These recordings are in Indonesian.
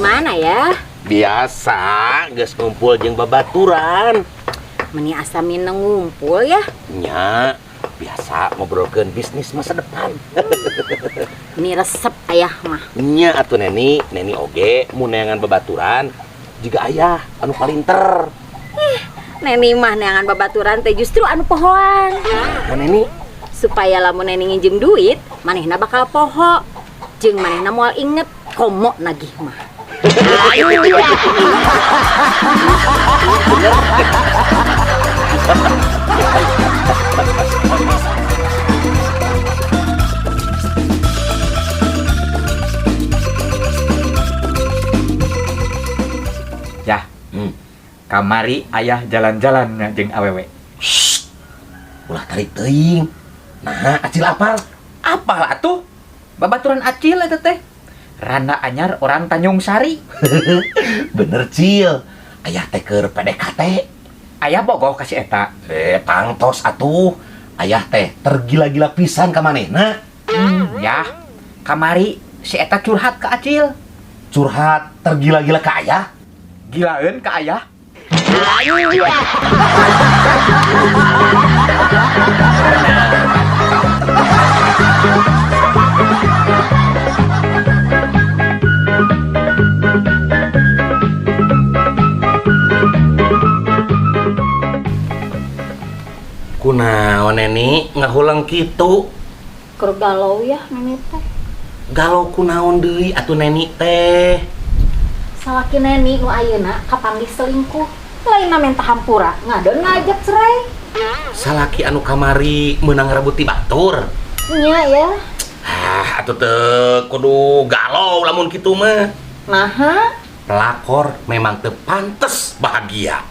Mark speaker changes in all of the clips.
Speaker 1: mana ya?
Speaker 2: Biasa, geus ngumpul jeung babaturan.
Speaker 1: Meni asa mina ngumpul ya?
Speaker 2: Nya, biasa ngobrolkeun bisnis masa depan.
Speaker 1: Ini resep ayah mah.
Speaker 2: Nya atuh neni oge mun neangan babaturan juga ayah anu palinter.
Speaker 1: Neni mah neangan babaturan teh justru anu pohoan.
Speaker 2: Kan neni
Speaker 1: Supaya lamun neni nginjem duit, manehna bakal poho. Jeung manehna moal inget komo nagih mah.
Speaker 3: Ya, kamari ayah jalan-jalan jeung awewe.
Speaker 2: ulah tarik teuing. Nah, acil apal?
Speaker 3: Apal atuh? Babaturan acil eta teh. Randa anyar orang Tanjung Sari.
Speaker 2: Bener cil, ayah teh keur PDKT.
Speaker 3: Ayah bogoh kasih eta.
Speaker 2: Tangtos atuh. Ayah teh tergila-gila pisan ka manehna.
Speaker 3: Ya, kamari si eta curhat ke acil.
Speaker 2: Curhat tergila-gila ka ayah.
Speaker 3: Gilaeun ke ayah.
Speaker 2: Kunaon neni ngahulang kitu?
Speaker 1: Keur galau ya neni teh.
Speaker 2: Galau kunaon deui atuh neni teh?
Speaker 1: Salaki neni nu ayeuna kapanggih selingkuh. Lainna minta hampura, ngadon ngajak cerai.
Speaker 2: Salaki anu kamari meunang rebuti batur.
Speaker 1: Nya ya.
Speaker 2: Atuh teu kudu galau lamun kitu mah.
Speaker 1: Naha?
Speaker 2: Pelakor memang teu pantes bahagia.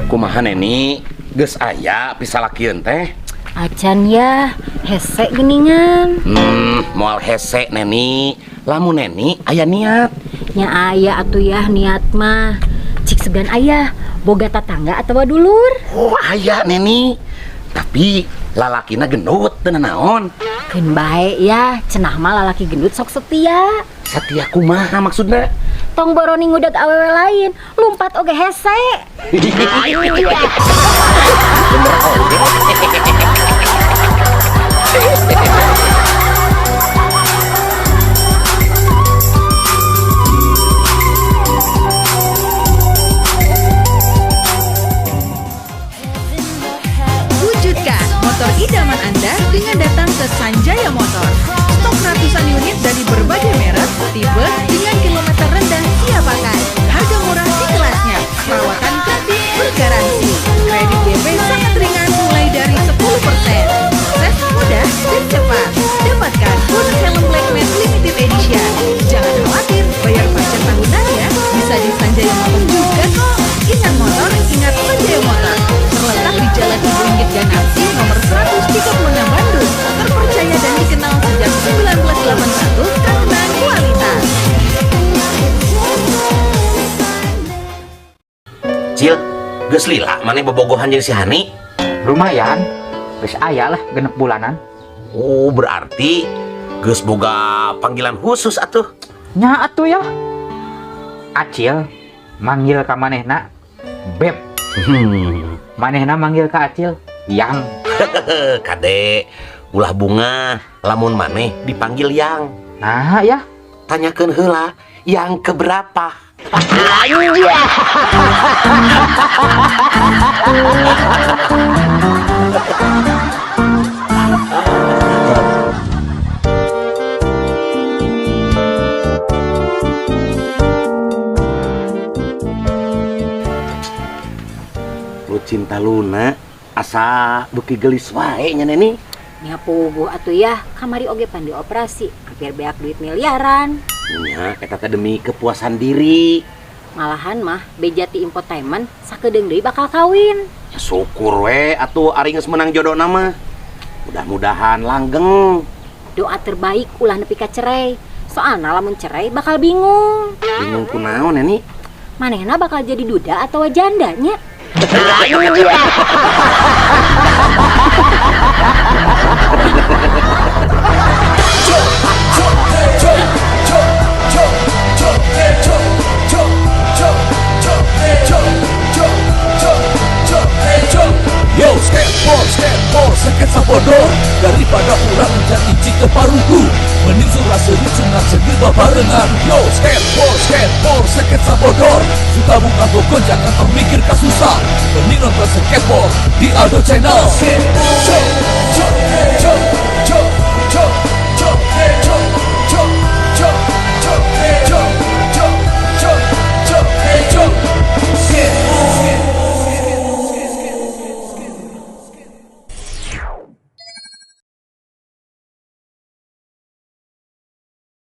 Speaker 2: Kumaha neni? Geus aya pisalakieun teh?
Speaker 1: Acan ya, hese geningan.
Speaker 2: Moal hese neni. Lamun neni aya niat.
Speaker 1: Nya aya atuh ya niat mah. Cik segan ayah, boga tatangga atawa dulur?
Speaker 2: Oh aya neni. Tapi lalakina gendut teu naon.
Speaker 1: Keun bae ya, cenah mah lalaki gendut sok setia.
Speaker 2: Setia kumaha maksudna?
Speaker 1: Tong boroni ngudag awewe lain, lumpat oge hese.
Speaker 4: Wujudkan motor idaman Anda dengan datang ke Sanjaya Motor. Stok ratusan unit dari berbagai merek, tipe, dengan kilometer rendah siap pakai. Harga murah di kelasnya, perawatan gratis bergaransi. Kredit DP sangat ringan mulai dari 10%. Proses mudah dan cepat. Dapatkan bonus helm Black Matte Limited Edition. Jangan khawatir, bayar pajak tahunannya bisa di Sanjaya Motor juga kok. Ingat motor, ingat Sanjaya Motor. Terletak di Jalan Ibu Inggit Ganarsi nomor 136 Bandung. Terpercaya dan dikenal sejak 1981 karena kualitas.
Speaker 2: Cil, geus lila maneh bobogohan jeung si Hani?
Speaker 3: Lumayan. Geus aya lah genep bulanan.
Speaker 2: Oh, berarti geus boga panggilan khusus atuh.
Speaker 3: Nya atuh ya. Acil manggil ka manehna Beb. Manehna manggil ka Acil Yang.
Speaker 2: Kade, ulah bunga lamun maneh dipanggil Yang.
Speaker 3: Nah ya.
Speaker 2: Tanyakeun heula yang keberapa. Lu cinta Luna asa beuki gelis wae nya neni.
Speaker 1: Nya puguh atuh ya, kamari oge pan dioperasi, hampir beak duit miliaran.
Speaker 2: Nya eta teh demi kepuasan diri.
Speaker 1: Malahan mah Bejati Infotainment sakedeung deui bakal kawin.
Speaker 2: Ya syukur we atuh ari geus menang jodohna mah. Mudah-mudahan langgeng.
Speaker 1: Doa terbaik ulah nepi ka cerai. Soalnya lamun cerai bakal bingung.
Speaker 2: Bingung kunaon Neni?
Speaker 1: Manehna bakal jadi duda atau jandanya.
Speaker 5: Yo, skateboard, sketsa bodoh daripada urang jadi cita paruku. Mending surah seri sunat segil babarengan. Yo, skateboard, sketsa bodoh. Suka buka bokon jangan termikir kasusah. Mending nonton skateboard di Aldo Channel. Skateboard.